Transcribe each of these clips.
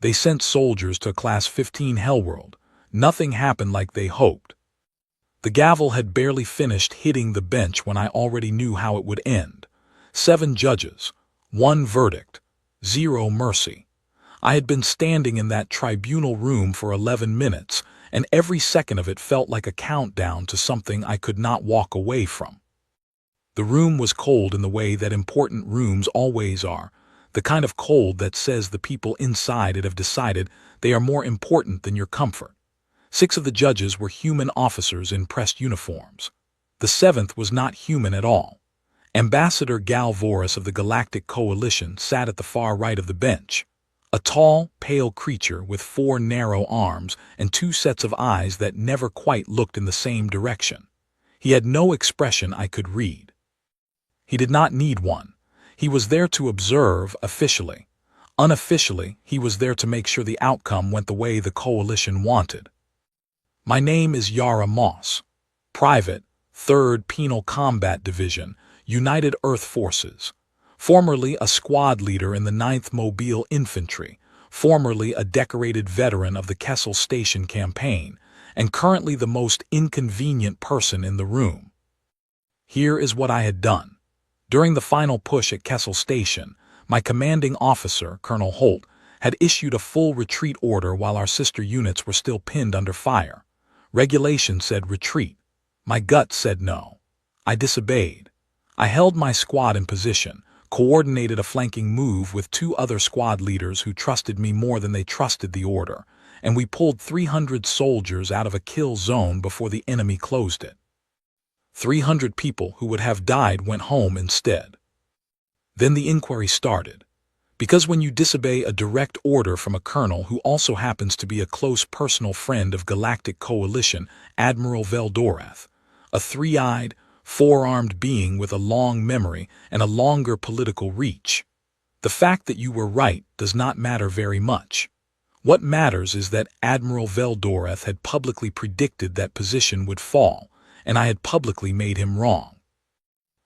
They sent soldiers to Class 15 Hellworld. Nothing happened like they hoped. The gavel had barely finished hitting the bench when I already knew how it would end. 7 judges, 1 verdict, 0 mercy. I had been standing in that tribunal room for 11 minutes, and every second of it felt like a countdown to something I could not walk away from. The room was cold in the way that important rooms always are, the kind of cold that says the people inside it have decided they are more important than your comfort. 6 of the judges were human officers in pressed uniforms. The 7th was not human at all. Ambassador Galvoris of the Galactic Coalition sat at the far right of the bench, a tall, pale creature with 4 narrow arms and 2 sets of eyes that never quite looked in the same direction. He had no expression I could read. He did not need one. He was there to observe officially. Unofficially, he was there to make sure the outcome went the way the Coalition wanted. My name is Yara Moss, Private, 3rd Penal Combat Division, United Earth Forces, formerly a squad leader in the 9th Mobile Infantry, formerly a decorated veteran of the Kessel Station campaign, and currently the most inconvenient person in the room. Here is what I had done. During the final push at Kessel Station, my commanding officer, Colonel Holt, had issued a full retreat order while our sister units were still pinned under fire. Regulation said retreat. My gut said no. I disobeyed. I held my squad in position, coordinated a flanking move with 2 other squad leaders who trusted me more than they trusted the order, and we pulled 300 soldiers out of a kill zone before the enemy closed it. 300 people who would have died went home instead. Then the inquiry started. Because when you disobey a direct order from a colonel who also happens to be a close personal friend of Galactic Coalition, Admiral Veldorath, a 3-eyed, 4-armed being with a long memory and a longer political reach, the fact that you were right does not matter very much. What matters is that Admiral Veldorath had publicly predicted that position would fall, and I had publicly made him wrong.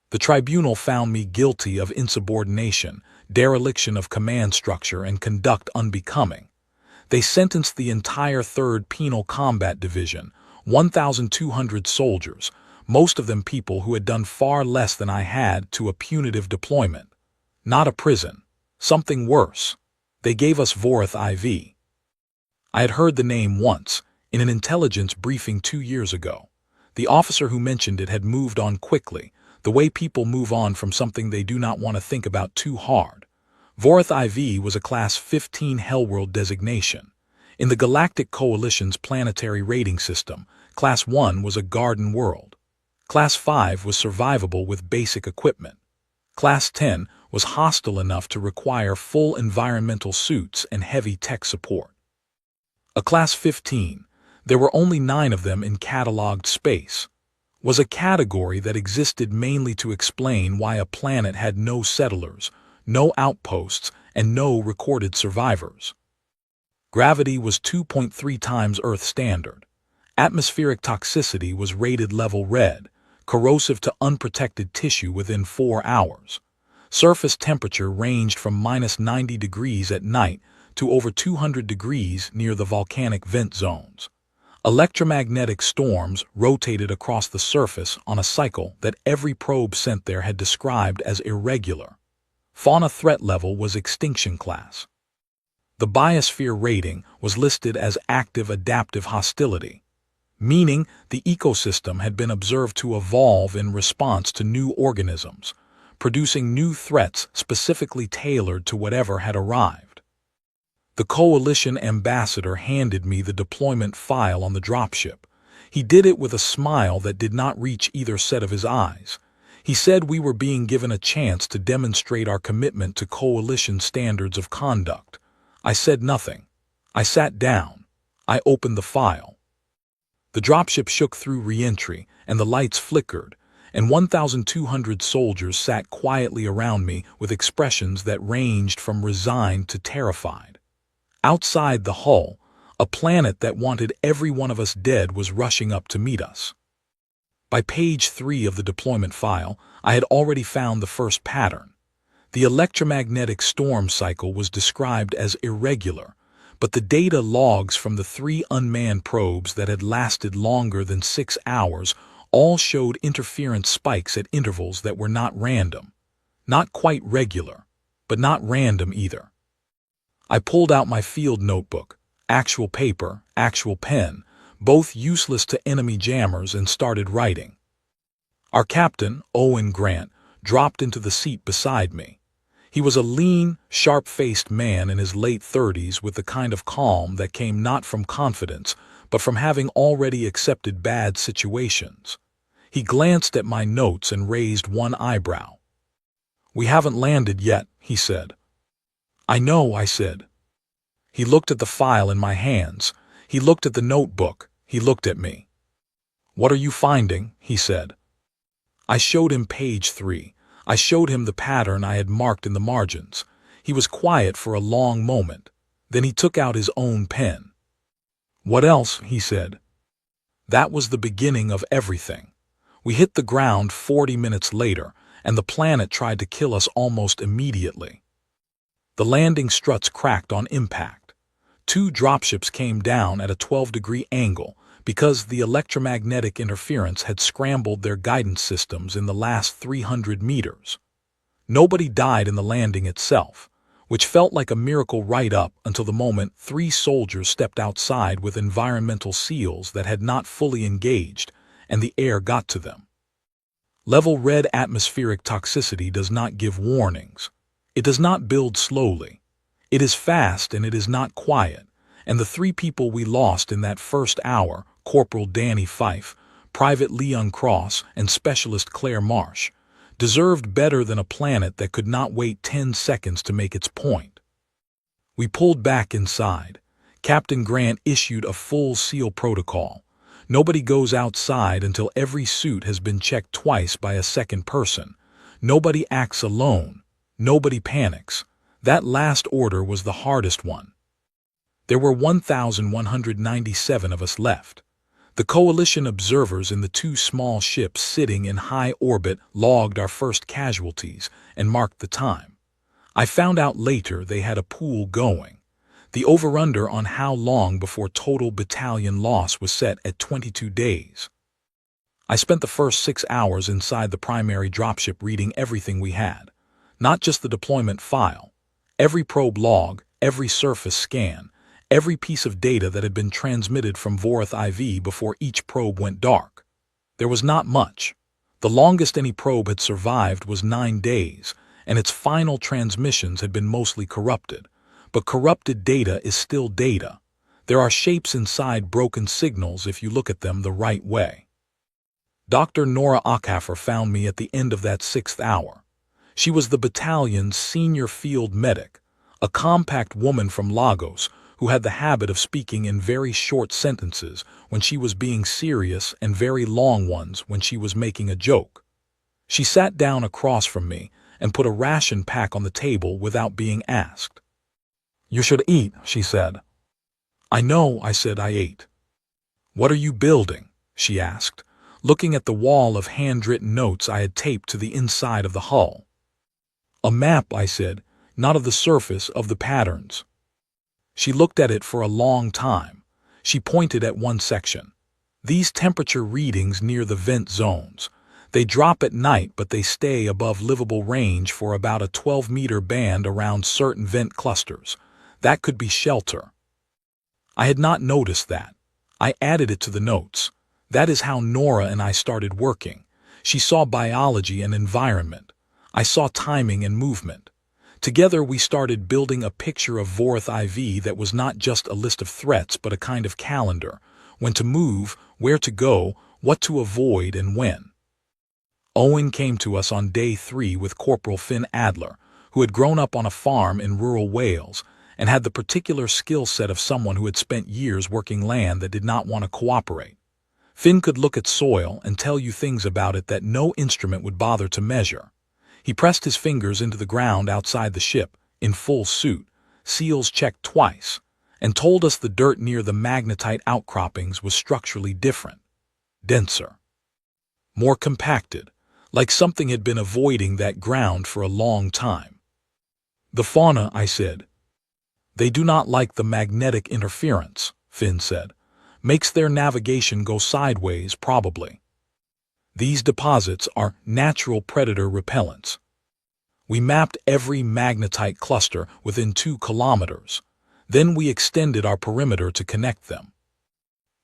The tribunal found me guilty of insubordination, dereliction of command structure, and conduct unbecoming. They sentenced the entire 3rd Penal Combat Division, 1,200 soldiers, most of them people who had done far less than I had, to a punitive deployment. Not a prison. Something worse. They gave us Vorath IV. I had heard the name once, in an intelligence briefing 2 years ago. The officer who mentioned it had moved on quickly, the way people move on from something they do not want to think about too hard. Vorath IV was a Class 15 Hellworld designation. In the Galactic Coalition's planetary rating system, Class 1 was a garden world. Class 5 was survivable with basic equipment. Class 10 was hostile enough to require full environmental suits and heavy tech support. A Class 15, there were only 9 of them in cataloged space, was a category that existed mainly to explain why a planet had no settlers, no outposts, and no recorded survivors. Gravity was 2.3 times Earth standard. Atmospheric toxicity was rated level red, corrosive to unprotected tissue within 4 hours. Surface temperature ranged from -90 degrees at night to over 200 degrees near the volcanic vent zones. Electromagnetic storms rotated across the surface on a cycle that every probe sent there had described as irregular. Fauna threat level was extinction class. The biosphere rating was listed as active adaptive hostility, meaning the ecosystem had been observed to evolve in response to new organisms, producing new threats specifically tailored to whatever had arrived. The Coalition ambassador handed me the deployment file on the dropship. He did it with a smile that did not reach either set of his eyes. He said we were being given a chance to demonstrate our commitment to Coalition standards of conduct. I said nothing. I sat down. I opened the file. The dropship shook through re-entry, and the lights flickered, and 1,200 soldiers sat quietly around me with expressions that ranged from resigned to terrified. Outside the hull, a planet that wanted every one of us dead was rushing up to meet us. By page 3 of the deployment file, I had already found the first pattern. The electromagnetic storm cycle was described as irregular, but the data logs from the 3 unmanned probes that had lasted longer than 6 hours all showed interference spikes at intervals that were not random. Not quite regular, but not random either. I pulled out my field notebook, actual paper, actual pen, both useless to enemy jammers, and started writing. Our captain, Owen Grant, dropped into the seat beside me. He was a lean, sharp-faced man in his late 30s with the kind of calm that came not from confidence, but from having already accepted bad situations. He glanced at my notes and raised one eyebrow. "We haven't landed yet," he said. "I know," I said. He looked at the file in my hands. He looked at the notebook. He looked at me. "What are you finding?" he said. I showed him page 3. I showed him the pattern I had marked in the margins. He was quiet for a long moment. Then he took out his own pen. "What else?" he said. That was the beginning of everything. We hit the ground 40 minutes later, and the planet tried to kill us almost immediately. The landing struts cracked on impact. 2 dropships came down at a 12-degree angle because the electromagnetic interference had scrambled their guidance systems in the last 300 meters. Nobody died in the landing itself, which felt like a miracle right up until the moment 3 soldiers stepped outside with environmental seals that had not fully engaged, and the air got to them. Level red atmospheric toxicity does not give warnings. It does not build slowly. It is fast and it is not quiet, and the 3 people we lost in that first hour, Corporal Danny Fife, Private Leon Cross, and Specialist Claire Marsh, deserved better than a planet that could not wait 10 seconds to make its point. We pulled back inside. Captain Grant issued a full SEAL protocol. Nobody goes outside until every suit has been checked twice by a second person. Nobody acts alone. Nobody panics. That last order was the hardest one. There were 1,197 of us left. The coalition observers in the 2 small ships sitting in high orbit logged our first casualties and marked the time. I found out later they had a pool going. The over-under on how long before total battalion loss was set at 22 days. I spent the first 6 hours inside the primary dropship reading everything we had. Not just the deployment file. Every probe log, every surface scan, every piece of data that had been transmitted from Vorath IV before each probe went dark. There was not much. The longest any probe had survived was 9 days, and its final transmissions had been mostly corrupted. But corrupted data is still data. There are shapes inside broken signals if you look at them the right way. Dr. Nora Ockhafer found me at the end of that 6th hour. She was the battalion's senior field medic, a compact woman from Lagos who had the habit of speaking in very short sentences when she was being serious and very long ones when she was making a joke. She sat down across from me and put a ration pack on the table without being asked. "You should eat," she said. "I know," I said. I ate. "What are you building?" she asked, looking at the wall of handwritten notes I had taped to the inside of the hull. "A map," I said, "not of the surface, of the patterns." She looked at it for a long time. She pointed at one section. "These temperature readings near the vent zones. They drop at night, but they stay above livable range for about a 12-meter band around certain vent clusters. That could be shelter." I had not noticed that. I added it to the notes. That is how Nora and I started working. She saw biology and environment. I saw timing and movement. Together we started building a picture of Vorath IV that was not just a list of threats but a kind of calendar. When to move, where to go, what to avoid, and when. Owen came to us on day 3 with Corporal Finn Adler, who had grown up on a farm in rural Wales and had the particular skill set of someone who had spent years working land that did not want to cooperate. Finn could look at soil and tell you things about it that no instrument would bother to measure. He pressed his fingers into the ground outside the ship, in full suit, seals checked twice, and told us the dirt near the magnetite outcroppings was structurally different, denser, more compacted, like something had been avoiding that ground for a long time. "The fauna," I said. They do not like the magnetic interference, Finn said. Makes their navigation go sideways, probably. These deposits are natural predator repellents. We mapped every magnetite cluster within 2 kilometers. Then we extended our perimeter to connect them.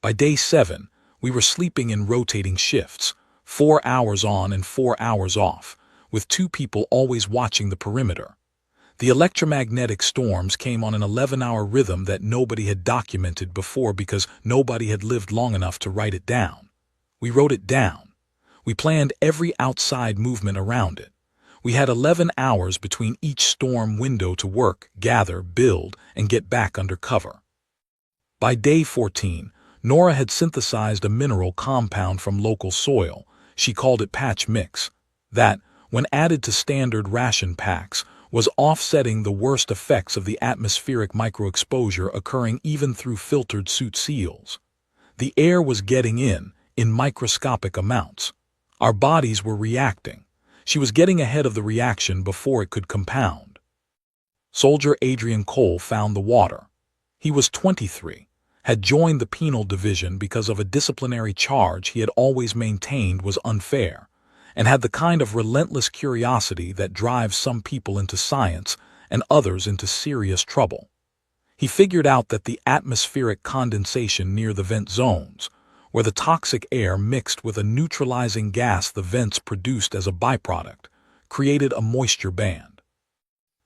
By day 7, we were sleeping in rotating shifts, 4 hours on and 4 hours off, with 2 people always watching the perimeter. The electromagnetic storms came on an 11-hour rhythm that nobody had documented before because nobody had lived long enough to write it down. We wrote it down. We planned every outside movement around it. We had 11 hours between each storm window to work, gather, build, and get back under cover. By day 14, Nora had synthesized a mineral compound from local soil. She called it patch mix. That, when added to standard ration packs, was offsetting the worst effects of the atmospheric microexposure occurring even through filtered suit seals. The air was getting in microscopic amounts. Our bodies were reacting. She was getting ahead of the reaction before it could compound. Soldier Adrian Cole found the water. He was 23, had joined the penal division because of a disciplinary charge he had always maintained was unfair, and had the kind of relentless curiosity that drives some people into science and others into serious trouble. He figured out that the atmospheric condensation near the vent zones, where the toxic air mixed with a neutralizing gas the vents produced as a byproduct, created a moisture band.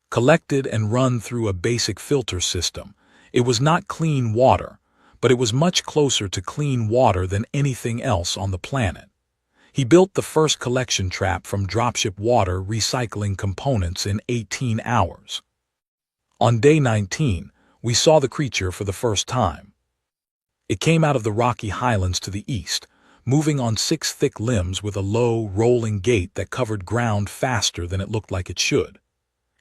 Collected and run through a basic filter system, it was not clean water, but it was much closer to clean water than anything else on the planet. He built the first collection trap from dropship water recycling components in 18 hours. On day 19, we saw the creature for the first time. It came out of the rocky highlands to the east, moving on 6 thick limbs with a low, rolling gait that covered ground faster than it looked like it should.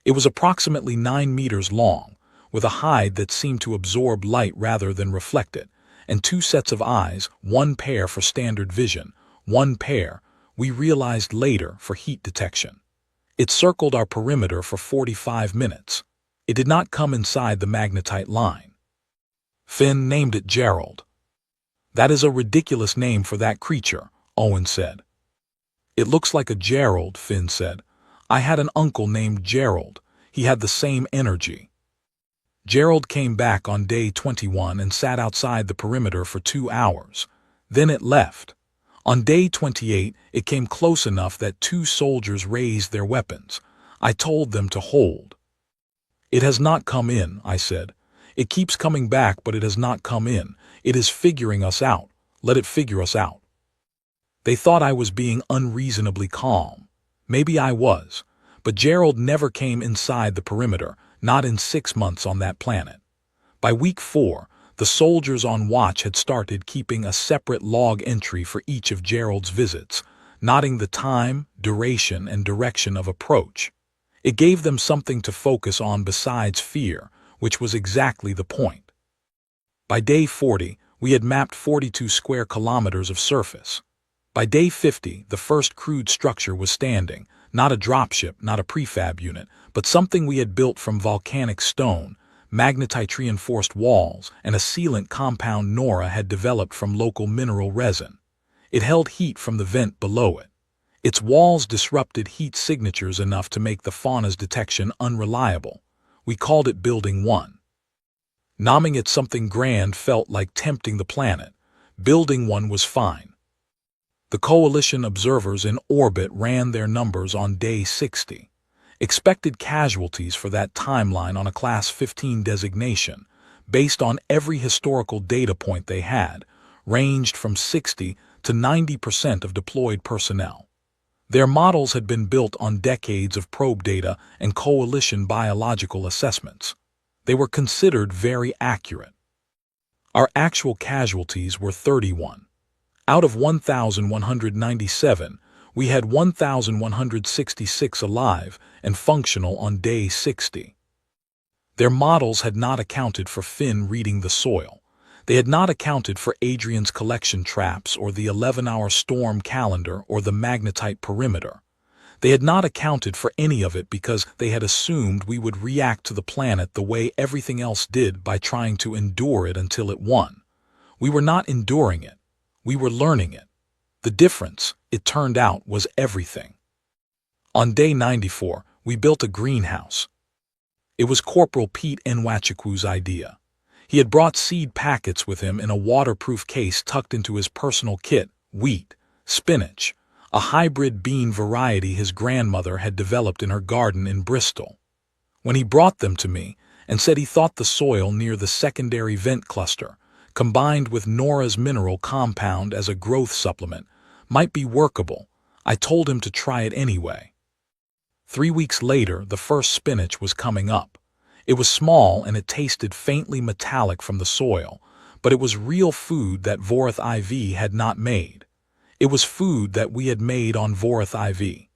It was approximately 9 meters long, with a hide that seemed to absorb light rather than reflect it, and 2 sets of eyes, 1 pair for standard vision, 1 pair, we realized later, for heat detection. It circled our perimeter for 45 minutes. It did not come inside the magnetite line. Finn named it Gerald. That is a ridiculous name for that creature, Owen said. It looks like a Gerald, Finn said. I had an uncle named Gerald. He had the same energy. Gerald came back on day 21 and sat outside the perimeter for 2 hours. Then it left. On day 28, it came close enough that 2 soldiers raised their weapons. I told them to hold. It has not come in, I said. It keeps coming back, but it has not come in. It is figuring us out. Let it figure us out. They thought I was being unreasonably calm. Maybe I was. But Gerald never came inside the perimeter, not in 6 months on that planet. By week 4, the soldiers on watch had started keeping a separate log entry for each of Gerald's visits, noting the time, duration, and direction of approach. It gave them something to focus on besides fear, which was exactly the point. By day 40, we had mapped 42 square kilometers of surface. By day 50, the first crude structure was standing, not a dropship, not a prefab unit, but something we had built from volcanic stone, magnetite-reinforced walls, and a sealant compound Nora had developed from local mineral resin. It held heat from the vent below it. Its walls disrupted heat signatures enough to make the fauna's detection unreliable. We called it Building 1. Naming it something grand felt like tempting the planet. Building 1 was fine. The coalition observers in orbit ran their numbers on day 60. Expected casualties for that timeline on a Class 15 designation, based on every historical data point they had, ranged from 60 to 90% of deployed personnel. Their models had been built on decades of probe data and coalition biological assessments. They were considered very accurate. Our actual casualties were 31. Out of 1,197, we had 1,166 alive and functional on day 60. Their models had not accounted for Finn reading the soil. They had not accounted for Adrian's collection traps or the 11-hour storm calendar or the magnetite perimeter. They had not accounted for any of it because they had assumed we would react to the planet the way everything else did by trying to endure it until it won. We were not enduring it. We were learning it. The difference, it turned out, was everything. On day 94, we built a greenhouse. It was Corporal Pete Nwachukwu's idea. He had brought seed packets with him in a waterproof case tucked into his personal kit: wheat, spinach, a hybrid bean variety his grandmother had developed in her garden in Bristol. When he brought them to me and said he thought the soil near the secondary vent cluster, combined with Nora's mineral compound as a growth supplement, might be workable, I told him to try it anyway. 3 weeks later, the first spinach was coming up. It was small and it tasted faintly metallic from the soil, but it was real food that Vorath IV had not made. It was food that we had made on Vorath IV.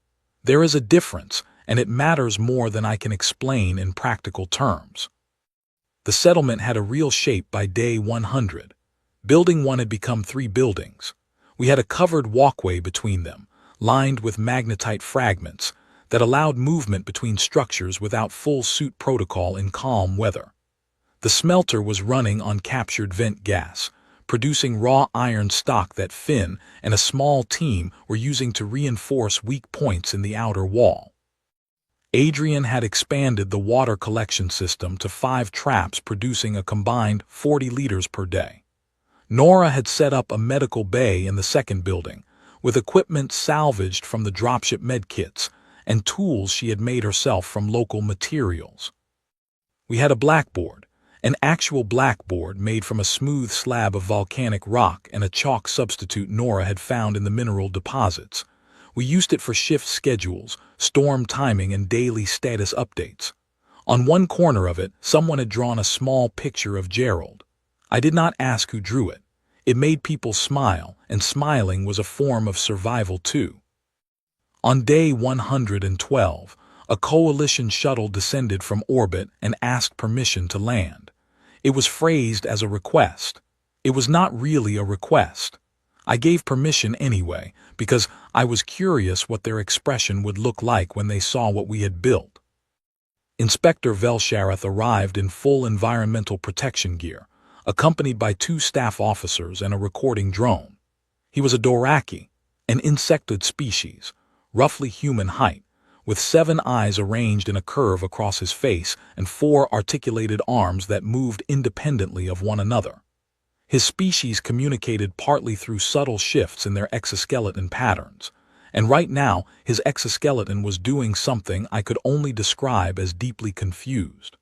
There is a difference, and it matters more than I can explain in practical terms. The settlement had a real shape by day 100. Building 1 had become 3 buildings. We had a covered walkway between them, lined with magnetite fragments, that allowed movement between structures without full suit protocol in calm weather. The smelter was running on captured vent gas, producing raw iron stock that Finn and a small team were using to reinforce weak points in the outer wall. Adrian had expanded the water collection system to 5 traps, producing a combined 40 liters per day. Nora had set up a medical bay in the second building, with equipment salvaged from the dropship medkits and tools she had made herself from local materials. We had a blackboard, an actual blackboard made from a smooth slab of volcanic rock and a chalk substitute Nora had found in the mineral deposits. We used it for shift schedules, storm timing, and daily status updates. On one corner of it, someone had drawn a small picture of Gerald. I did not ask who drew it. It made people smile, and smiling was a form of survival too. On day 112, a coalition shuttle descended from orbit and asked permission to land. It was phrased as a request. It was not really a request. I gave permission anyway, because I was curious what their expression would look like when they saw what we had built. Inspector Velshareth arrived in full environmental protection gear, accompanied by 2 staff officers and a recording drone. He was a Doraki, an insectoid species, roughly human height, with 7 eyes arranged in a curve across his face and 4 articulated arms that moved independently of one another. His species communicated partly through subtle shifts in their exoskeleton patterns, and right now his exoskeleton was doing something I could only describe as deeply confused.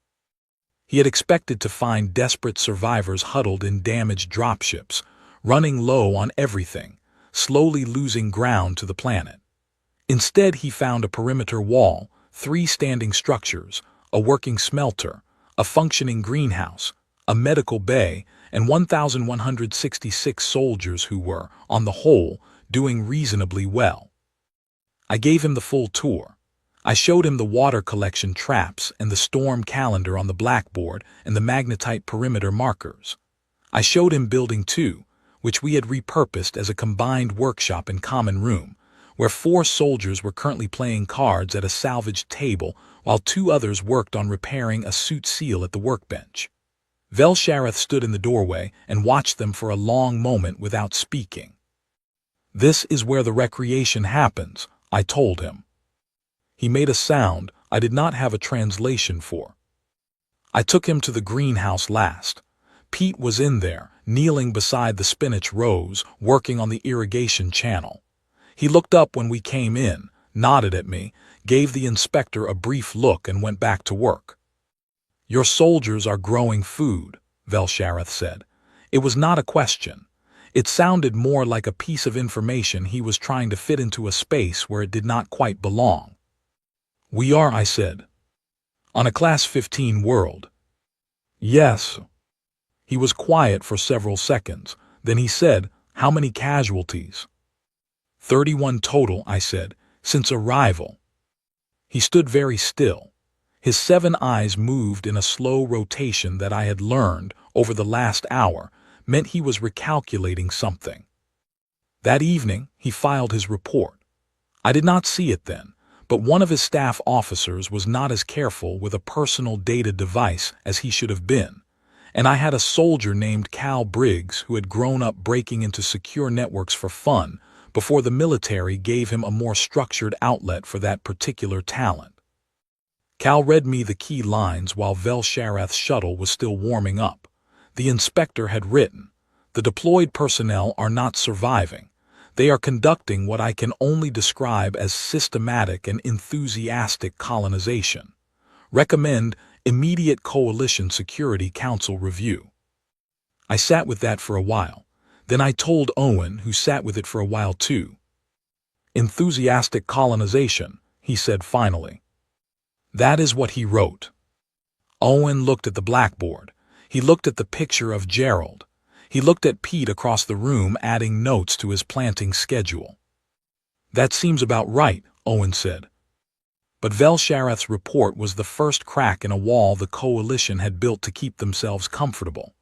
He had expected to find desperate survivors huddled in damaged dropships, running low on everything, slowly losing ground to the planet. Instead, he found a perimeter wall, 3 standing structures, a working smelter, a functioning greenhouse, a medical bay, and 1,166 soldiers who were, on the whole, doing reasonably well. I gave him the full tour. I showed him the water collection traps and the storm calendar on the blackboard and the magnetite perimeter markers. I showed him Building 2, which we had repurposed as a combined workshop and common room, where 4 soldiers were currently playing cards at a salvaged table while 2 others worked on repairing a suit seal at the workbench. Velshareth stood in the doorway and watched them for a long moment without speaking. "This is where the recreation happens," I told him. He made a sound I did not have a translation for. I took him to the greenhouse last. Pete was in there, kneeling beside the spinach rows, working on the irrigation channel. He looked up when we came in, nodded at me, gave the inspector a brief look, and went back to work. "Your soldiers are growing food," Velshareth said. It was not a question. It sounded more like a piece of information he was trying to fit into a space where it did not quite belong. "We are," I said. "On a Class 15 world." "Yes." He was quiet for several seconds. Then he said, "How many casualties?" 31 total, I said, since arrival. He stood very still. His 7 eyes moved in a slow rotation that I had learned, over the last hour, meant he was recalculating something. That evening, he filed his report. I did not see it then, but one of his staff officers was not as careful with a personal data device as he should have been, and I had a soldier named Cal Briggs who had grown up breaking into secure networks for fun before the military gave him a more structured outlet for that particular talent. Cal read me the key lines while Vel-Sharath's shuttle was still warming up. The inspector had written, "The deployed personnel are not surviving. They are conducting what I can only describe as systematic and enthusiastic colonization. Recommend immediate Coalition Security Council review." I sat with that for a while. Then I told Owen, who sat with it for a while too. "Enthusiastic colonization," he said finally. "That is what he wrote." Owen looked at the blackboard. He looked at the picture of Gerald. He looked at Pete across the room adding notes to his planting schedule. "That seems about right," Owen said. But Vel-Sharath's report was the first crack in a wall the Coalition had built to keep themselves comfortable.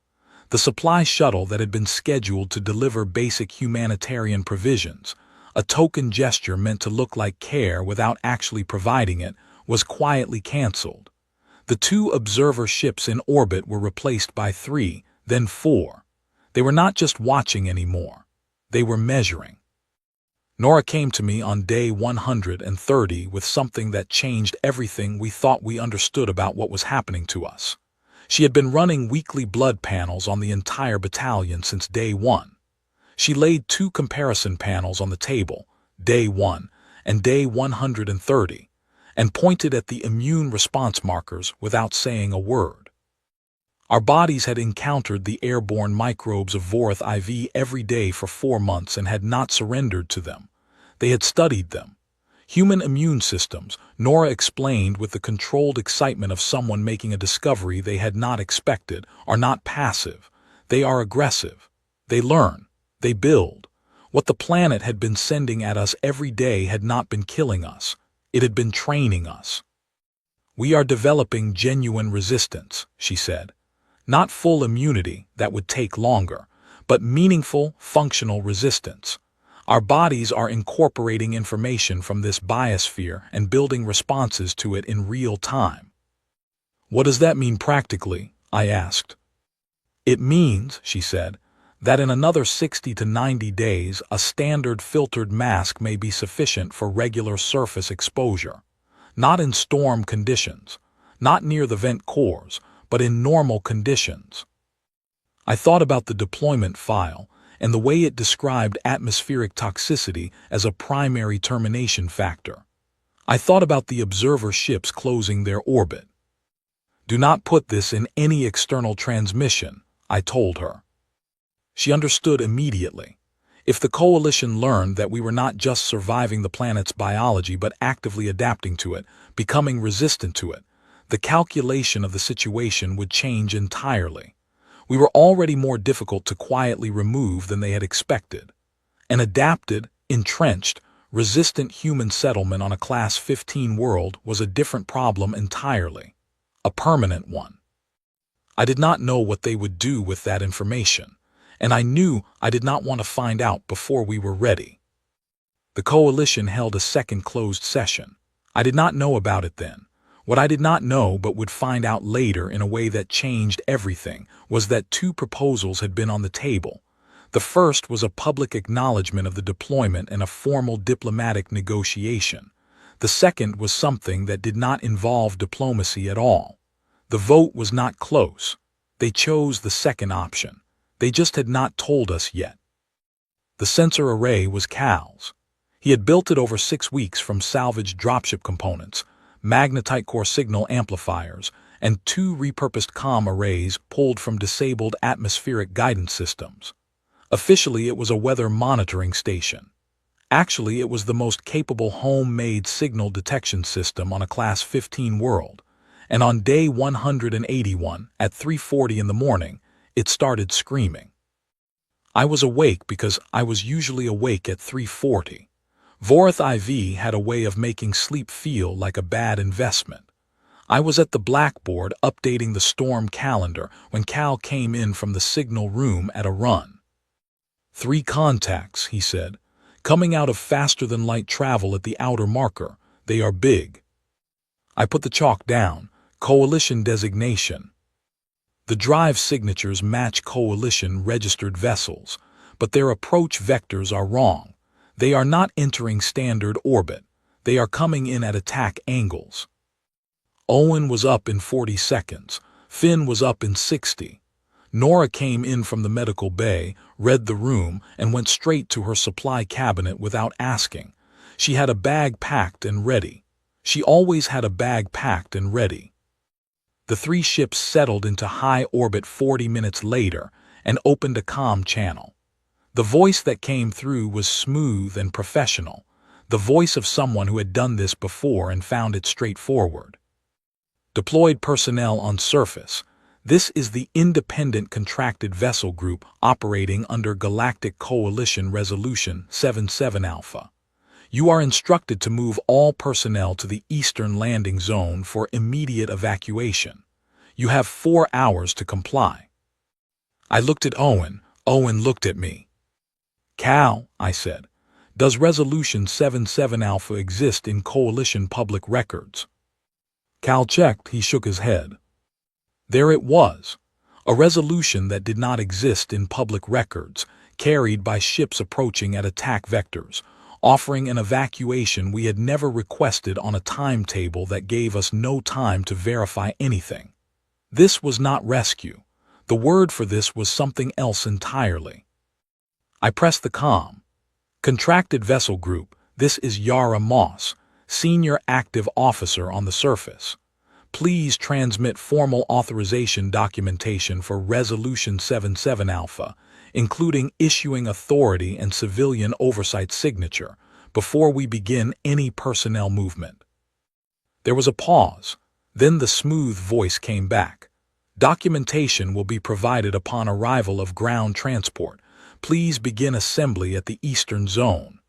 The supply shuttle that had been scheduled to deliver basic humanitarian provisions, a token gesture meant to look like care without actually providing it, was quietly canceled. The 2 observer ships in orbit were replaced by 3, then 4. They were not just watching anymore. They were measuring. Nora came to me on day 130 with something that changed everything we thought we understood about what was happening to us. She had been running weekly blood panels on the entire battalion since day 1. She laid 2 comparison panels on the table, day 1 and day 130, and pointed at the immune response markers without saying a word. Our bodies had encountered the airborne microbes of Vorith IV every day for 4 months and had not surrendered to them. They had studied them. Human immune systems, Nora explained with the controlled excitement of someone making a discovery they had not expected, are not passive. They are aggressive. They learn. They build. What the planet had been sending at us every day had not been killing us. It had been training us. "We are developing genuine resistance," she said. "Not full immunity, that would take longer, but meaningful, functional resistance. Our bodies are incorporating information from this biosphere and building responses to it in real time." "What does that mean practically?" I asked. "It means," she said, "that in another 60 to 90 days a standard filtered mask may be sufficient for regular surface exposure. Not in storm conditions, not near the vent cores, but in normal conditions." I thought about the deployment file and the way it described atmospheric toxicity as a primary termination factor. I thought about the observer ships closing their orbit. "Do not put this in any external transmission," I told her. She understood immediately. If the Coalition learned that we were not just surviving the planet's biology but actively adapting to it, becoming resistant to it, the calculation of the situation would change entirely. We were already more difficult to quietly remove than they had expected. An adapted, entrenched, resistant human settlement on a Class 15 world was a different problem entirely. A permanent one. I did not know what they would do with that information, and I knew I did not want to find out before we were ready. The Coalition held a second closed session. I did not know about it then. What I did not know but would find out later in a way that changed everything was that 2 proposals had been on the table. The first was a public acknowledgement of the deployment and a formal diplomatic negotiation. The second was something that did not involve diplomacy at all. The vote was not close. They chose the second option. They just had not told us yet. The sensor array was Cal's. He had built it over 6 weeks from salvaged dropship components, magnetite core signal amplifiers, and 2 repurposed comm arrays pulled from disabled atmospheric guidance systems. Officially, it was a weather monitoring station. Actually, it was the most capable homemade signal detection system on a Class 15 world, and on day 181, at 3:40 in the morning, it started screaming. I was awake because I was usually awake at 3:40. Vorith IV had a way of making sleep feel like a bad investment. I was at the blackboard updating the storm calendar when Cal came in from the signal room at a run. 3 contacts, he said, coming out of faster-than-light travel at the outer marker. They are big. I put the chalk down. Coalition designation. The drive signatures match coalition-registered vessels, but their approach vectors are wrong. They are not entering standard orbit. They are coming in at attack angles. Owen was up in 40 seconds. Finn was up in 60. Nora came in from the medical bay, read the room, and went straight to her supply cabinet without asking. She had a bag packed and ready. She always had a bag packed and ready. The three ships settled into high orbit 40 minutes later and opened a comm channel. The voice that came through was smooth and professional, the voice of someone who had done this before and found it straightforward. Deployed personnel on surface. This is the independent contracted vessel group operating under Galactic Coalition Resolution 77 Alpha. You are instructed to move all personnel to the eastern landing zone for immediate evacuation. You have 4 hours to comply. I looked at Owen. Owen looked at me. Cal, I said, does Resolution 77 Alpha exist in Coalition public records? Cal checked. He shook his head. There it was, a resolution that did not exist in public records, carried by ships approaching at attack vectors, offering an evacuation we had never requested on a timetable that gave us no time to verify anything. This was not rescue. The word for this was something else entirely. I pressed the comm. Contracted Vessel Group, this is Yara Moss, Senior Active Officer on the surface. Please transmit formal authorization documentation for Resolution 77 Alpha, including issuing authority and civilian oversight signature, before we begin any personnel movement. There was a pause. Then the smooth voice came back. Documentation will be provided upon arrival of ground transport. Please begin assembly at the eastern zone.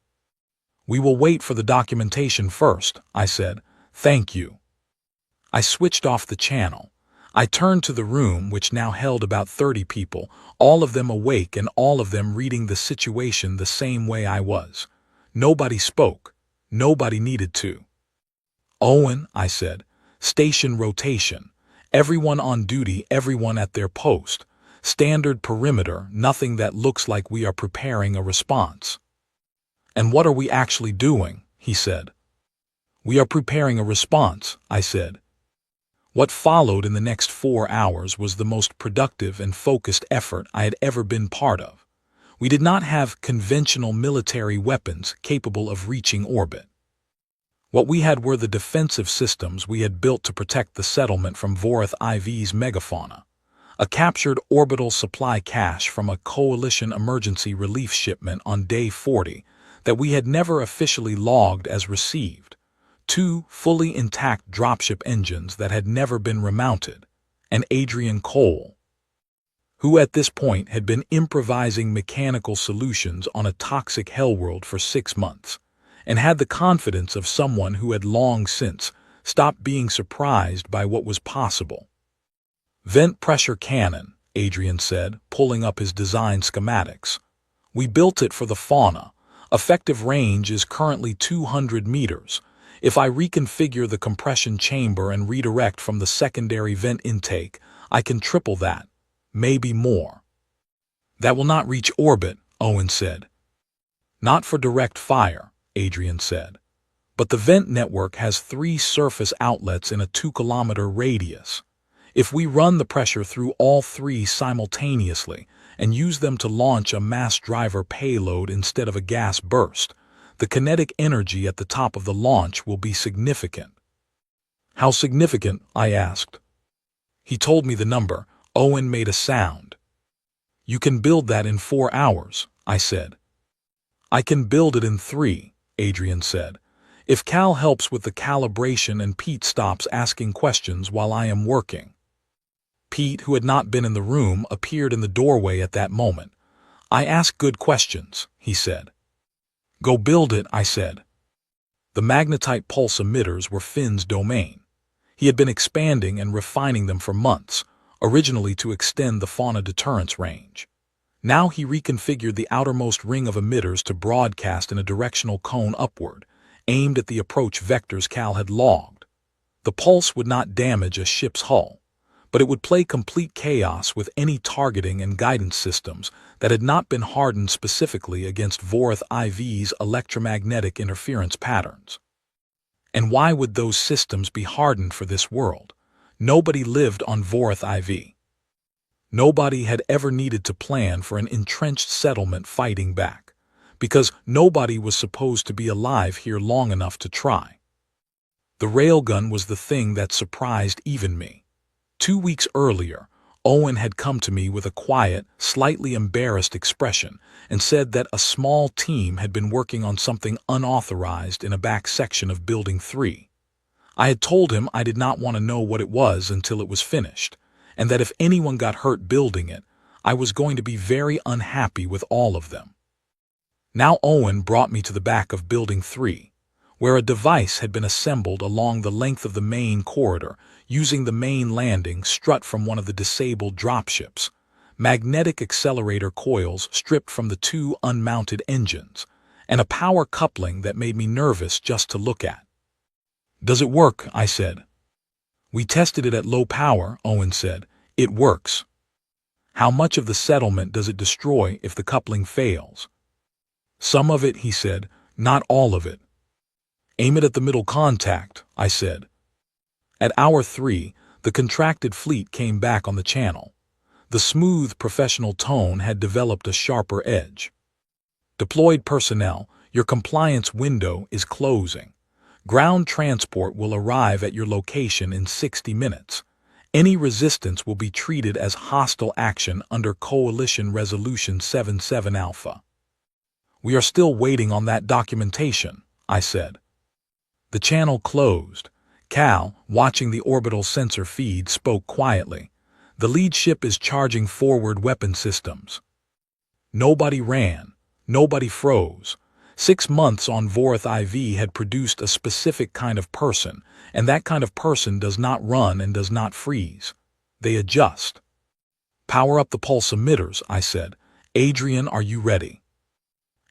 We will wait for the documentation first, I said. Thank you. I switched off the channel. I turned to the room, which now held about 30 people, all of them awake and all of them reading the situation the same way I was. Nobody spoke. Nobody needed to. Owen, I said, station rotation. Everyone on duty, everyone at their post. Standard perimeter, nothing that looks like we are preparing a response. And what are we actually doing? He said. We are preparing a response, I said. What followed in the next 4 hours was the most productive and focused effort I had ever been part of. We did not have conventional military weapons capable of reaching orbit. What we had were the defensive systems we had built to protect the settlement from Vorath IV's megafauna. A captured orbital supply cache from a Coalition emergency relief shipment on day 40 that we had never officially logged as received. 2 fully intact dropship engines that had never been remounted, and Adrian Cole, who at this point had been improvising mechanical solutions on a toxic Hellworld for 6 months, and had the confidence of someone who had long since stopped being surprised by what was possible. Vent pressure cannon, Adrian said, pulling up his design schematics. We built it for the fauna. Effective range is currently 200 meters. If I reconfigure the compression chamber and redirect from the secondary vent intake, I can triple that, maybe more. That will not reach orbit, Owen said. Not for direct fire, Adrian said. But the vent network has 3 surface outlets in a 2-kilometer radius. If we run the pressure through all 3 simultaneously and use them to launch a mass driver payload instead of a gas burst, the kinetic energy at the top of the launch will be significant. How significant? I asked. He told me the number. Owen made a sound. You can build that in 4 hours, I said. I can build it in 3, Adrian said. If Cal helps with the calibration and Pete stops asking questions while I am working. Pete, who had not been in the room, appeared in the doorway at that moment. I ask good questions, he said. Go build it, I said. The magnetite pulse emitters were Finn's domain. He had been expanding and refining them for months, originally to extend the fauna deterrence range. Now he reconfigured the outermost ring of emitters to broadcast in a directional cone upward, aimed at the approach vectors Cal had logged. The pulse would not damage a ship's hull, but it would play complete chaos with any targeting and guidance systems that had not been hardened specifically against Vorath IV's electromagnetic interference patterns. And why would those systems be hardened for this world? Nobody lived on Vorath IV. Nobody had ever needed to plan for an entrenched settlement fighting back, because nobody was supposed to be alive here long enough to try. The railgun was the thing that surprised even me. 2 weeks earlier, Owen had come to me with a quiet, slightly embarrassed expression and said that a small team had been working on something unauthorized in a back section of Building 3. I had told him I did not want to know what it was until it was finished, and that if anyone got hurt building it, I was going to be very unhappy with all of them. Now Owen brought me to the back of Building 3, where a device had been assembled along the length of the main corridor using the main landing strut from one of the disabled dropships, magnetic accelerator coils stripped from the 2 unmounted engines, and a power coupling that made me nervous just to look at. "Does it work?" I said. "We tested it at low power," Owen said. "It works." "How much of the settlement does it destroy if the coupling fails?" "Some of it," he said, "not all of it." "Aim it at the middle contact," I said. At hour 3, the contracted fleet came back on the channel. The smooth, professional tone had developed a sharper edge. "Deployed personnel, your compliance window is closing. Ground transport will arrive at your location in 60 minutes. Any resistance will be treated as hostile action under Coalition Resolution 77 Alpha." "We are still waiting on that documentation," I said. The channel closed. Cal, watching the orbital sensor feed, spoke quietly. "The lead ship is charging forward weapon systems." Nobody ran. Nobody froze. 6 months on Vorath IV had produced a specific kind of person, and that kind of person does not run and does not freeze. They adjust. "Power up the pulse emitters," I said. "Adrian, are you ready?"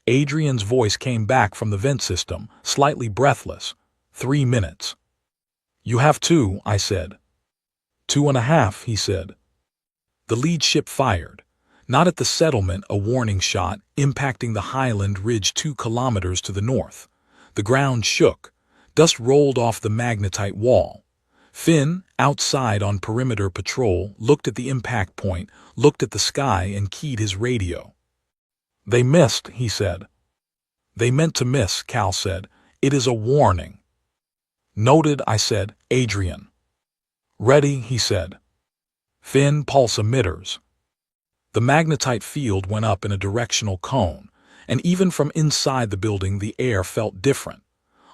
Adrian's voice came back from the vent system, slightly breathless. 3 minutes. "You have 2, I said. 2.5, he said. The lead ship fired. Not at the settlement, a warning shot, impacting the highland ridge 2 kilometers to the north. The ground shook. Dust rolled off the magnetite wall. Finn, outside on perimeter patrol, looked at the impact point, looked at the sky, and keyed his radio. "They missed," he said. "They meant to miss," Cal said. "It is a warning." "Noted," I said. "Adrian." "Ready," he said. "Finn, pulse emitters." The magnetite field went up in a directional cone, and even from inside the building the air felt different.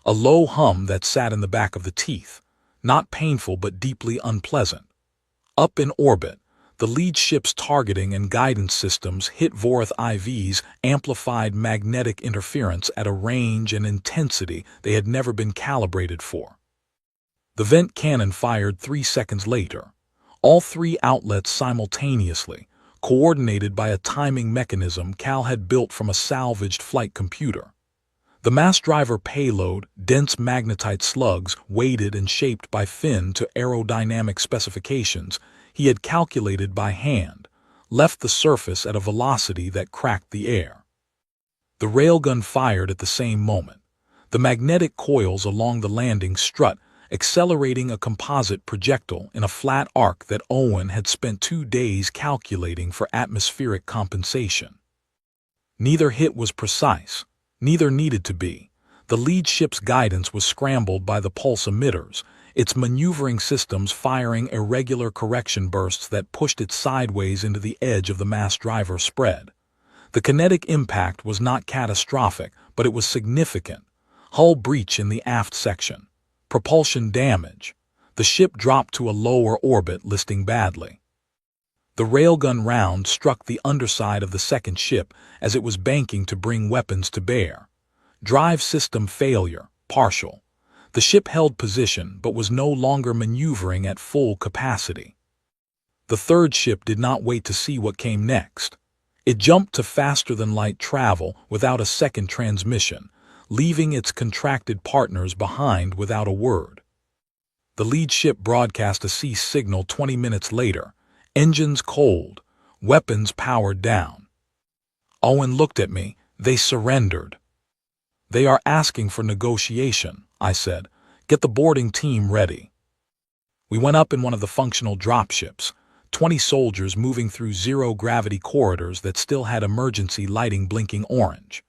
A low hum that sat in the back of the teeth, not painful but deeply unpleasant. Up in orbit, the lead ship's targeting and guidance systems hit Vorath IV's amplified magnetic interference at a range and intensity they had never been calibrated for. The vent cannon fired 3 seconds later, all 3 outlets simultaneously, coordinated by a timing mechanism Cal had built from a salvaged flight computer. The mass driver payload, dense magnetite slugs weighted and shaped by Finn to aerodynamic specifications he had calculated by hand, left the surface at a velocity that cracked the air. The railgun fired at the same moment. The magnetic coils along the landing strut, accelerating a composite projectile in a flat arc that Owen had spent 2 days calculating for atmospheric compensation. Neither hit was precise. Neither needed to be. The lead ship's guidance was scrambled by the pulse emitters, its maneuvering systems firing irregular correction bursts that pushed it sideways into the edge of the mass driver spread. The kinetic impact was not catastrophic, but it was significant. Hull breach in the aft section. Propulsion damage. The ship dropped to a lower orbit, listing badly. The railgun round struck the underside of the second ship as it was banking to bring weapons to bear. Drive system failure, partial. The ship held position but was no longer maneuvering at full capacity. The third ship did not wait to see what came next. It jumped to faster-than-light travel without a second transmission, leaving its contracted partners behind without a word. The lead ship broadcast a cease signal 20 minutes later, engines cold, weapons powered down. Owen looked at me. They surrendered. They are asking for negotiation, I said. Get the boarding team ready. We went up in one of the functional dropships, 20 soldiers moving through zero-gravity corridors that still had emergency lighting blinking orange.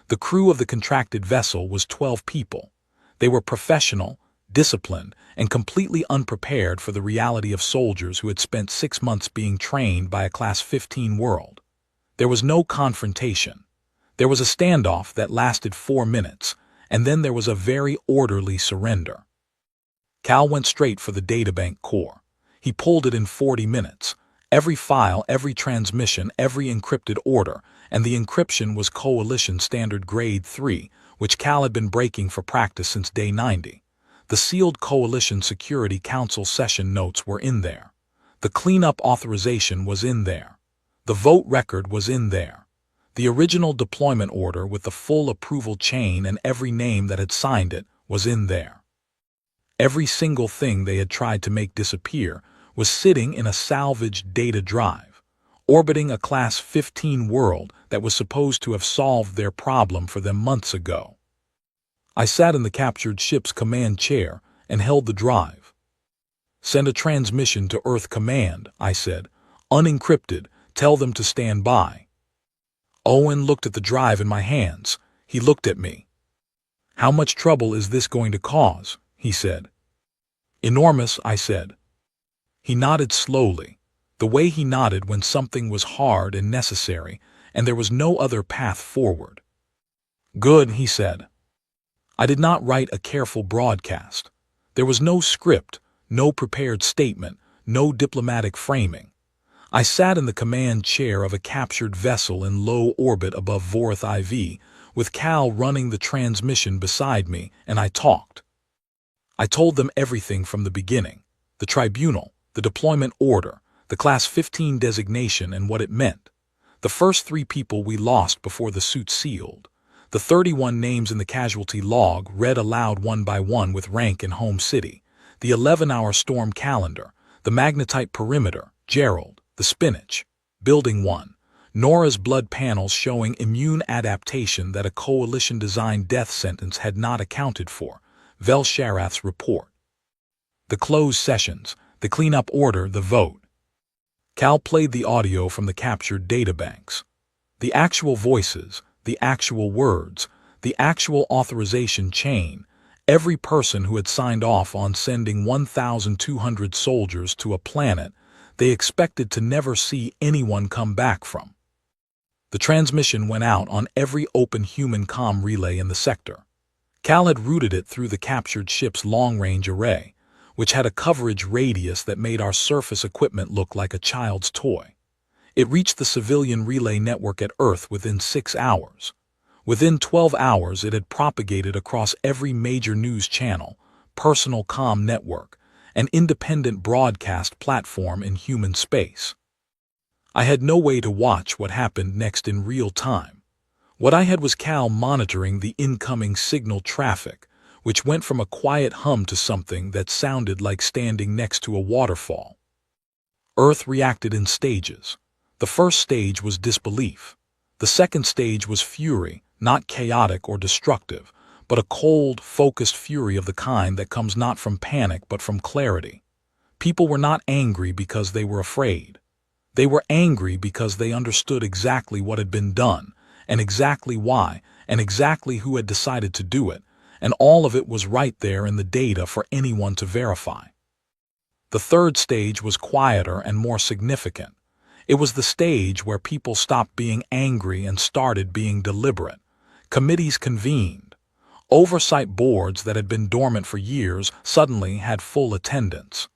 The crew of the contracted vessel was 12 people. They were professional, disciplined, and completely unprepared for the reality of soldiers who had spent 6 months being trained by a Class 15 world. There was no confrontation. There was a standoff that lasted 4 minutes, and then there was a very orderly surrender. Cal went straight for the databank core. He pulled it in 40 minutes. Every file, every transmission, every encrypted order, and the encryption was Coalition Standard Grade 3, which Cal had been breaking for practice since day 90. The sealed Coalition Security Council session notes were in there. The cleanup authorization was in there. The vote record was in there. The original deployment order with the full approval chain and every name that had signed it was in there. Every single thing they had tried to make disappear was sitting in a salvaged data drive, orbiting a Class 15 world that was supposed to have solved their problem for them months ago. I sat in the captured ship's command chair and held the drive. Send a transmission to Earth Command, I said. Unencrypted, tell them to stand by. Owen looked at the drive in my hands. He looked at me. How much trouble is this going to cause? He said. Enormous, I said. He nodded slowly, the way he nodded when something was hard and necessary, and there was no other path forward. Good, he said. I did not write a careful broadcast. There was no script, no prepared statement, no diplomatic framing. I sat in the command chair of a captured vessel in low orbit above Vorith IV, with Cal running the transmission beside me, and I talked. I told them everything from the beginning, the tribunal, the deployment order, the Class 15 designation and what it meant, the first 3 people we lost before the suit sealed, the 31 names in the casualty log read aloud one by one with rank and home city, the 11-hour storm calendar, the magnetite perimeter, Gerald, the spinach, Building 1, Nora's blood panels showing immune adaptation that a coalition-designed death sentence had not accounted for, Vel Sharath's report. The closed sessions, the cleanup order, the vote. Cal played the audio from the captured databanks. The actual voices, the actual words, the actual authorization chain, every person who had signed off on sending 1,200 soldiers to a planet they expected to never see anyone come back from. The transmission went out on every open human comm relay in the sector. Cal had routed it through the captured ship's long-range array, which had a coverage radius that made our surface equipment look like a child's toy. It reached the civilian relay network at Earth within 6 hours. Within 12 hours, it had propagated across every major news channel, personal comm network, and independent broadcast platform in human space. I had no way to watch what happened next in real time. What I had was Cal monitoring the incoming signal traffic, which went from a quiet hum to something that sounded like standing next to a waterfall. Earth reacted in stages. The first stage was disbelief. The second stage was fury, not chaotic or destructive, but a cold, focused fury of the kind that comes not from panic but from clarity. People were not angry because they were afraid. They were angry because they understood exactly what had been done, and exactly why, and exactly who had decided to do it, and all of it was right there in the data for anyone to verify. The third stage was quieter and more significant. It was the stage where people stopped being angry and started being deliberate. Committees convened. Oversight boards that had been dormant for years suddenly had full attendance.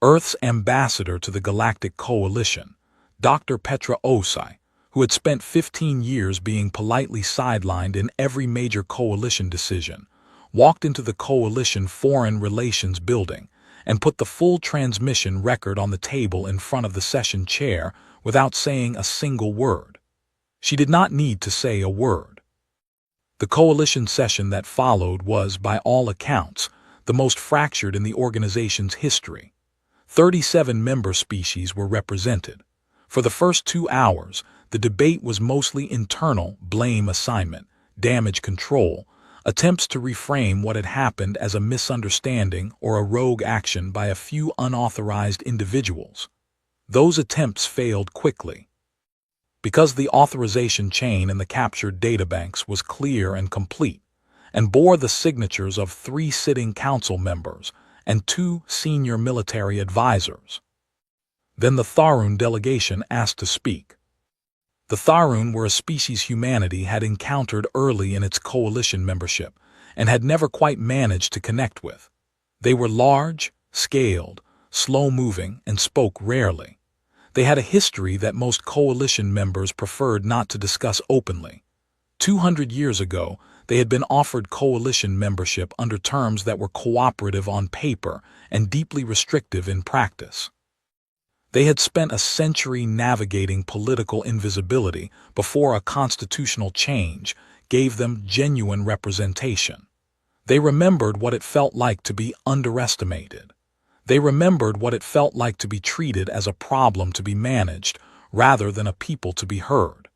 Earth's ambassador to the Galactic Coalition, Dr. Petra Osai, who had spent 15 years being politely sidelined in every major coalition decision, walked into the coalition Foreign Relations building and put the full transmission record on the table in front of the session chair without saying a single word. She did not need to say a word. The coalition session that followed was, by all accounts, the most fractured in the organization's history. 37 member species were represented. For the first 2 hours, the debate was mostly internal: blame assignment, damage control, attempts to reframe what had happened as a misunderstanding or a rogue action by a few unauthorized individuals. Those attempts failed quickly. Because the authorization chain in the captured databanks was clear and complete, and bore the signatures of 3 sitting council members and 2 senior military advisors. Then the Tharun delegation asked to speak. The Tharun were a species humanity had encountered early in its coalition membership and had never quite managed to connect with. They were large, scaled, slow-moving, and spoke rarely. They had a history that most coalition members preferred not to discuss openly. 200 years ago, they had been offered coalition membership under terms that were cooperative on paper and deeply restrictive in practice. They had spent a century navigating political invisibility before a constitutional change gave them genuine representation. They remembered what it felt like to be underestimated. They remembered what it felt like to be treated as a problem to be managed rather than a people to be heard.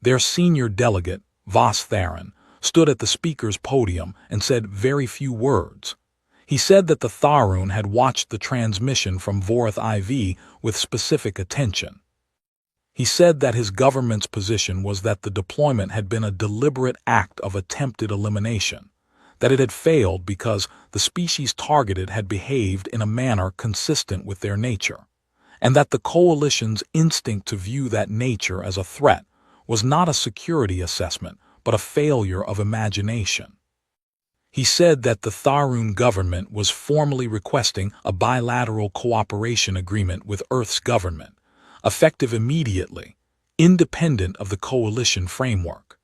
Their senior delegate, Vas Tharon, stood at the speaker's podium and said very few words. He said that the Tharun had watched the transmission from Vorth IV with specific attention. He said that his government's position was that the deployment had been a deliberate act of attempted elimination, that it had failed because the species targeted had behaved in a manner consistent with their nature, and that the coalition's instinct to view that nature as a threat was not a security assessment but a failure of imagination. He said that the Tharun government was formally requesting a bilateral cooperation agreement with Earth's government, effective immediately, independent of the coalition framework.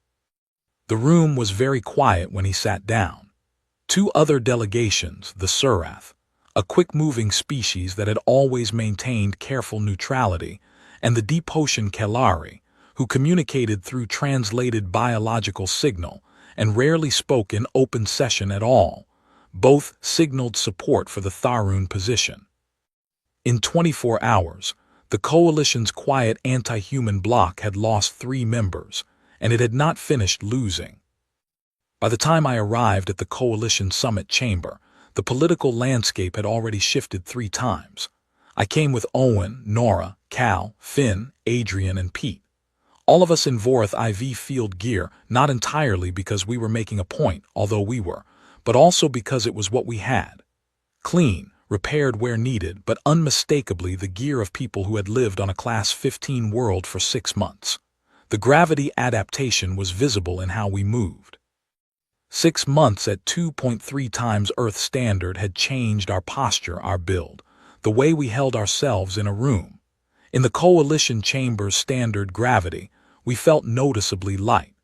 The room was very quiet when he sat down. 2 other delegations, the Surath, a quick-moving species that had always maintained careful neutrality, and the Deep-Ocean Kelari, who communicated through translated biological signal, and rarely spoke in open session at all, both signaled support for the Tharun position. In 24 hours, the coalition's quiet anti-human bloc had lost 3 members, and it had not finished losing. By the time I arrived at the coalition summit chamber, the political landscape had already shifted 3 times. I came with Owen, Nora, Cal, Finn, Adrian, and Pete. All of us in Vorth IV field gear, not entirely because we were making a point, although we were, but also because it was what we had. Clean, repaired where needed, but unmistakably the gear of people who had lived on a Class 15 world for 6 months. The gravity adaptation was visible in how we moved. 6 months at 2.3 times Earth standard had changed our posture, our build, the way we held ourselves in a room. In the coalition chamber's standard gravity, we felt noticeably light.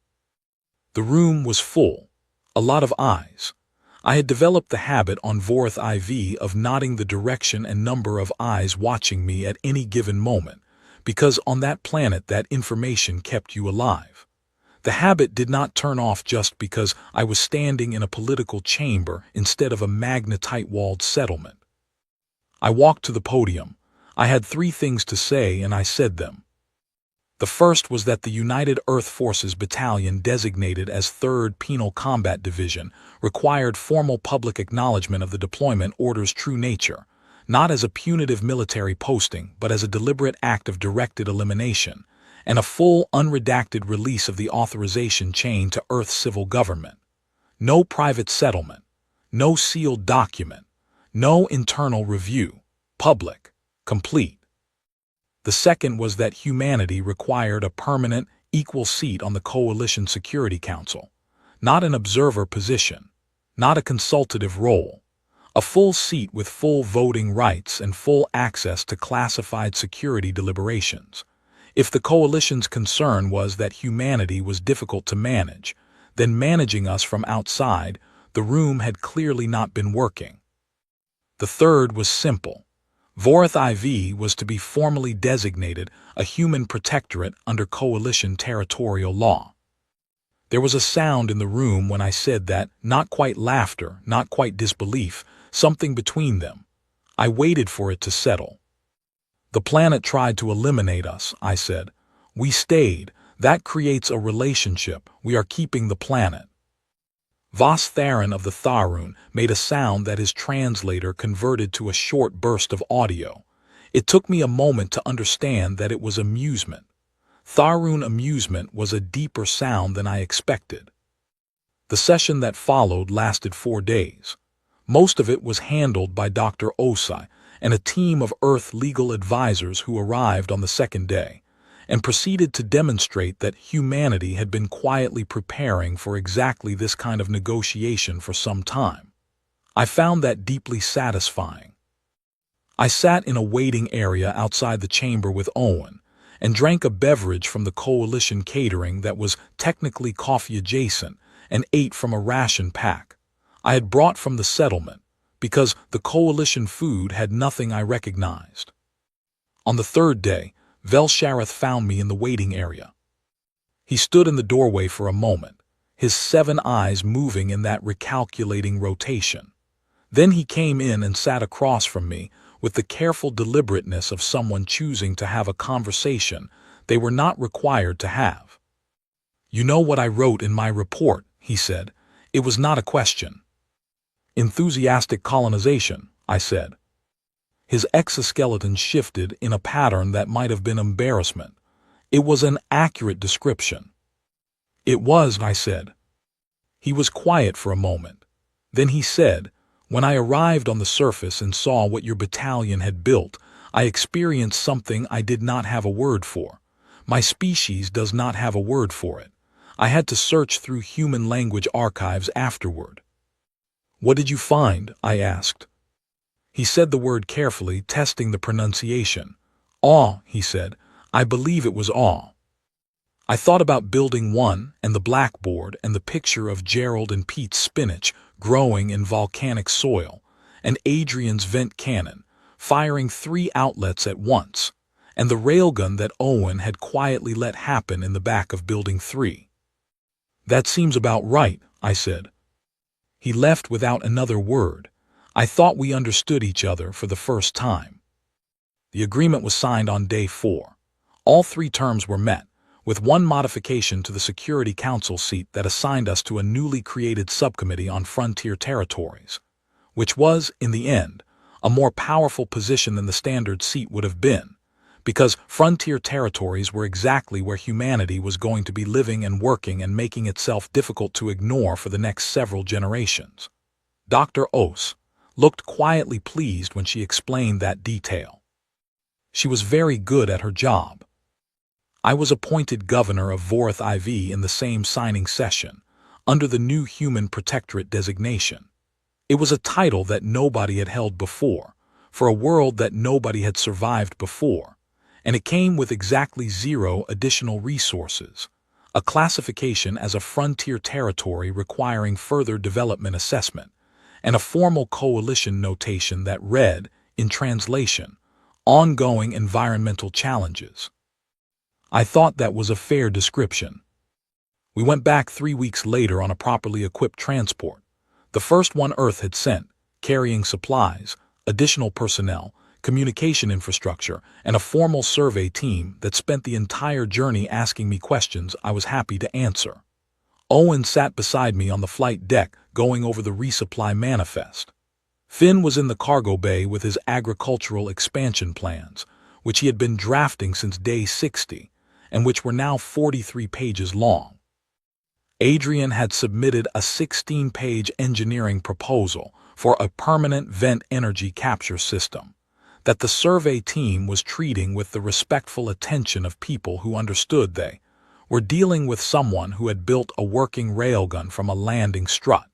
The room was full, a lot of eyes. I had developed the habit on Vorth IV of noting the direction and number of eyes watching me at any given moment, because on that planet that information kept you alive. The habit did not turn off just because I was standing in a political chamber instead of a magnetite-walled settlement. I walked to the podium. I had 3 things to say, and I said them. The first was that the United Earth Forces Battalion, designated as 3rd Penal Combat Division, required formal public acknowledgement of the deployment order's true nature, not as a punitive military posting, but as a deliberate act of directed elimination, and a full, unredacted release of the authorization chain to Earth's civil government. No private settlement, no sealed document, no internal review, public, complete. The second was that humanity required a permanent, equal seat on the Coalition Security Council, not an observer position, not a consultative role, a full seat with full voting rights and full access to classified security deliberations. If the Coalition's concern was that humanity was difficult to manage, then managing us from outside, the room had clearly not been working. The third was simple. Vorth IV was to be formally designated a human protectorate under Coalition territorial law. There was a sound in the room when I said that, not quite laughter, not quite disbelief, something between them. I waited for it to settle. The planet tried to eliminate us, I said. We stayed. That creates a relationship. We are keeping the planet. Voss Theron of the Tharun made a sound that his translator converted to a short burst of audio. It took me a moment to understand that it was amusement. Tharun amusement was a deeper sound than I expected. The session that followed lasted 4 days. Most of it was handled by Dr. Osai and a team of Earth legal advisors who arrived on the second day, and proceeded to demonstrate that humanity had been quietly preparing for exactly this kind of negotiation for some time. I found that deeply satisfying. I sat in a waiting area outside the chamber with Owen, and drank a beverage from the coalition catering that was technically coffee adjacent, and ate from a ration pack I had brought from the settlement, because the coalition food had nothing I recognized. On the third day, Velshareth found me in the waiting area. He stood in the doorway for a moment, his 7 eyes moving in that recalculating rotation. Then he came in and sat across from me with the careful deliberateness of someone choosing to have a conversation they were not required to have. "You know what I wrote in my report," he said. "It was not a question." "Enthusiastic colonization," I said. His exoskeleton shifted in a pattern that might have been embarrassment. It was an accurate description. "It was," I said. He was quiet for a moment. Then he said, "When I arrived on the surface and saw what your battalion had built, I experienced something I did not have a word for. My species does not have a word for it. I had to search through human language archives afterward." "What did you find?" I asked. He said the word carefully, testing the pronunciation. "Awe," he said. "I believe it was awe." I thought about building one and the blackboard and the picture of Gerald and Pete's spinach growing in volcanic soil, and Adrian's vent cannon, firing 3 outlets at once, and the railgun that Owen had quietly let happen in the back of Building 3. "That seems about right," I said. He left without another word. I thought we understood each other for the first time. The agreement was signed on day 4. All 3 terms were met, with one modification to the Security Council seat that assigned us to a newly created subcommittee on frontier territories, which was, in the end, a more powerful position than the standard seat would have been, because frontier territories were exactly where humanity was going to be living and working and making itself difficult to ignore for the next several generations. Dr. Os looked quietly pleased when she explained that detail. She was very good at her job. I was appointed governor of Vorith IV in the same signing session, under the new Human Protectorate designation. It was a title that nobody had held before, for a world that nobody had survived before, and it came with exactly 0 additional resources, a classification as a frontier territory requiring further development assessment, and a formal coalition notation that read, in translation, "Ongoing environmental challenges." I thought that was a fair description. We went back 3 weeks later on a properly equipped transport, the first one Earth had sent, carrying supplies, additional personnel, communication infrastructure, and a formal survey team that spent the entire journey asking me questions I was happy to answer. Owen sat beside me on the flight deck going over the resupply manifest. Finn was in the cargo bay with his agricultural expansion plans, which he had been drafting since day 60, and which were now 43 pages long. Adrian had submitted a 16-page engineering proposal for a permanent vent energy capture system that the survey team was treating with the respectful attention of people who understood they were dealing with someone who had built a working railgun from a landing strut.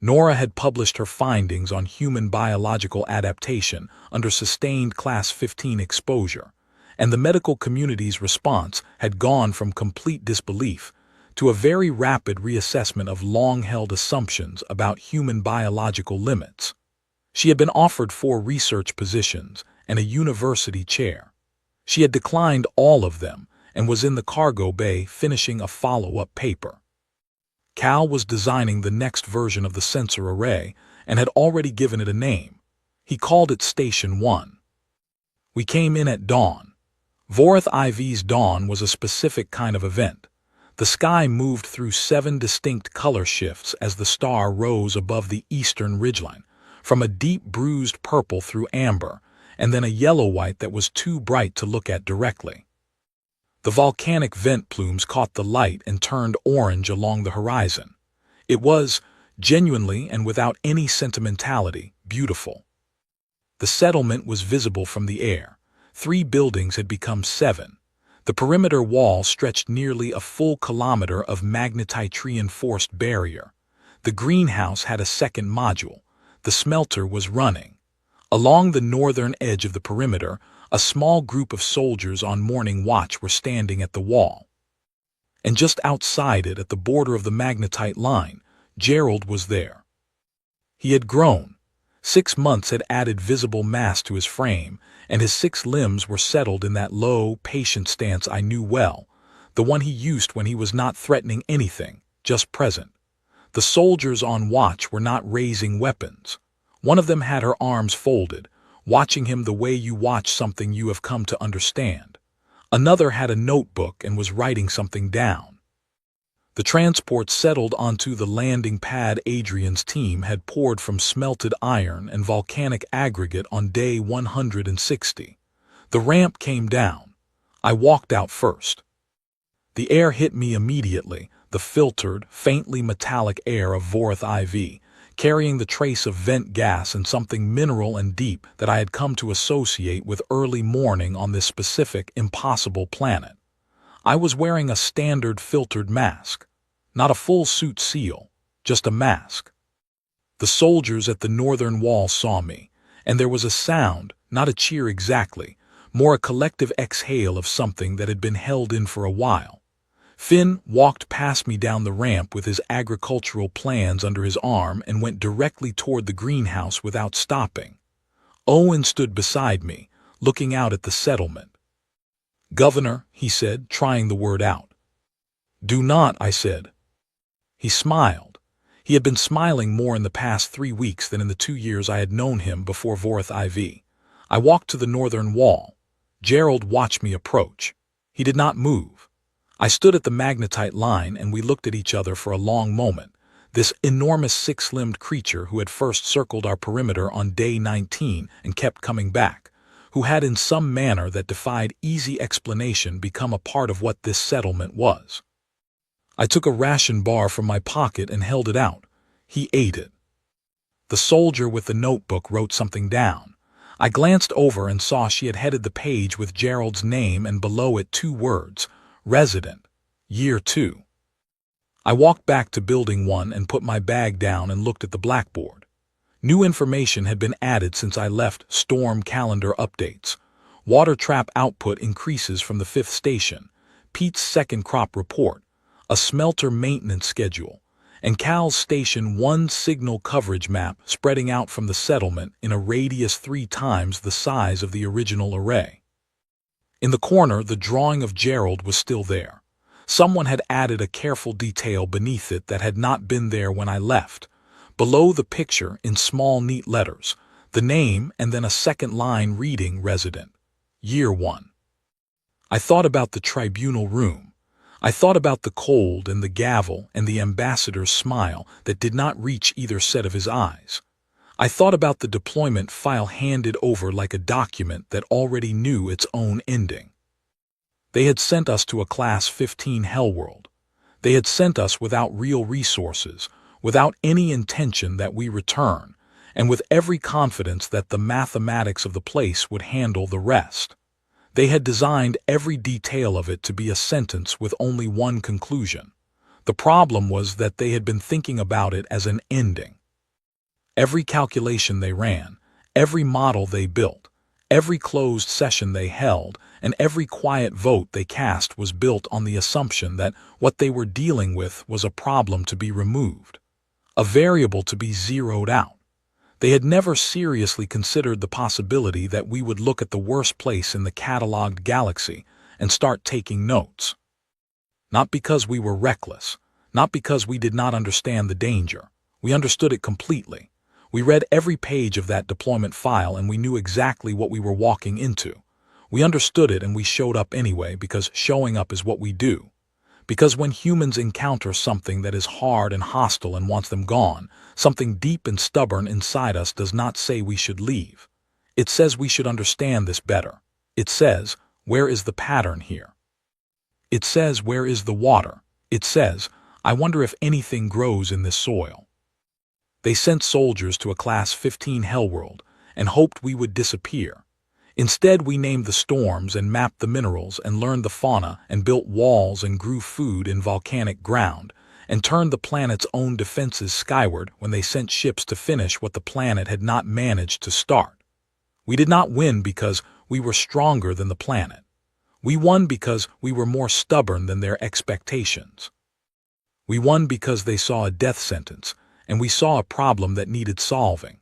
Nora had published her findings on human biological adaptation under sustained Class 15 exposure, and the medical community's response had gone from complete disbelief to a very rapid reassessment of long-held assumptions about human biological limits. She had been offered 4 research positions and a university chair. She had declined all of them and was in the cargo bay finishing a follow-up paper. Cal was designing the next version of the sensor array and had already given it a name. He called it Station 1. We came in at dawn. Vorith IV's dawn was a specific kind of event. The sky moved through 7 distinct color shifts as the star rose above the eastern ridgeline, from a deep bruised purple through amber, and then a yellow-white that was too bright to look at directly. The volcanic vent plumes caught the light and turned orange along the horizon. It was, genuinely and without any sentimentality, beautiful. The settlement was visible from the air. 3 buildings had become 7. The perimeter wall stretched nearly a full kilometer of magnetite-reinforced barrier. The greenhouse had a second module. The smelter was running. Along the northern edge of the perimeter, a small group of soldiers on morning watch were standing at the wall. And just outside it, at the border of the magnetite line, Gerald was there. He had grown. 6 months had added visible mass to his frame, and his 6 limbs were settled in that low, patient stance I knew well, the one he used when he was not threatening anything, just present. The soldiers on watch were not raising weapons. One of them had her arms folded, watching him the way you watch something you have come to understand. Another had a notebook and was writing something down. The transport settled onto the landing pad. Adrian's team had poured from smelted iron and volcanic aggregate on day 160. The ramp came down. I walked out first. The air hit me immediately, the filtered, faintly metallic air of Vorith IV, carrying the trace of vent gas and something mineral and deep that I had come to associate with early morning on this specific, impossible planet. I was wearing a standard filtered mask. Not a full suit seal, just a mask. The soldiers at the northern wall saw me, and there was a sound, not a cheer exactly, more a collective exhale of something that had been held in for a while. Finn walked past me down the ramp with his agricultural plans under his arm and went directly toward the greenhouse without stopping. Owen stood beside me, looking out at the settlement. "Governor," he said, trying the word out. "Do not," I said. He smiled. He had been smiling more in the past 3 weeks than in the 2 years I had known him before Vorith IV. I walked to the northern wall. Gerald watched me approach. He did not move. I stood at the magnetite line and we looked at each other for a long moment. This enormous 6-limbed creature who had first circled our perimeter on day 19 and kept coming back, who had in some manner that defied easy explanation become a part of what this settlement was. I took a ration bar from my pocket and held it out. He ate it. The soldier with the notebook wrote something down. I glanced over and saw she had headed the page with Gerald's name and below it 2 words, Resident, Year 2. I walked back to Building 1 and put my bag down and looked at the blackboard. New information had been added since I left. Storm calendar updates. Water trap output increases from the 5th station. Pete's second crop report. A smelter maintenance schedule, and Cal's Station 1 signal coverage map spreading out from the settlement in a radius 3 times the size of the original array. In the corner, the drawing of Gerald was still there. Someone had added a careful detail beneath it that had not been there when I left. Below the picture, in small neat letters, the name and then a second line reading Resident, Year 1. I thought about the tribunal room. I thought about the cold and the gavel and the ambassador's smile that did not reach either set of his eyes. I thought about the deployment file handed over like a document that already knew its own ending. They had sent us to a Class 15 Hellworld. They had sent us without real resources, without any intention that we return, and with every confidence that the mathematics of the place would handle the rest. They had designed every detail of it to be a sentence with only one conclusion. The problem was that they had been thinking about it as an ending. Every calculation they ran, every model they built, every closed session they held, and every quiet vote they cast was built on the assumption that what they were dealing with was a problem to be removed, a variable to be zeroed out. They had never seriously considered the possibility that we would look at the worst place in the catalogued galaxy and start taking notes. Not because we were reckless, Not because we did not understand the danger. We understood it completely. We read every page of that deployment file and we knew exactly what we were walking into. We understood it and we showed up anyway because showing up is what we do. Because when humans encounter something that is hard and hostile and wants them gone, something deep and stubborn inside us does not say we should leave. It says we should understand this better. It says, where is the pattern here? It says, where is the water? It says, I wonder if anything grows in this soil. They sent soldiers to a Class 15 Hellworld and hoped we would disappear. Instead, we named the storms and mapped the minerals and learned the fauna and built walls and grew food in volcanic ground and turned the planet's own defenses skyward when they sent ships to finish what the planet had not managed to start. We did not win because we were stronger than the planet. We won because we were more stubborn than their expectations. We won because they saw a death sentence, and we saw a problem that needed solving.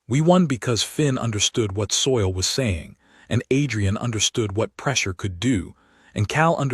We won because Finn understood what soil was saying, and Adrian understood what pressure could do, and Cal understood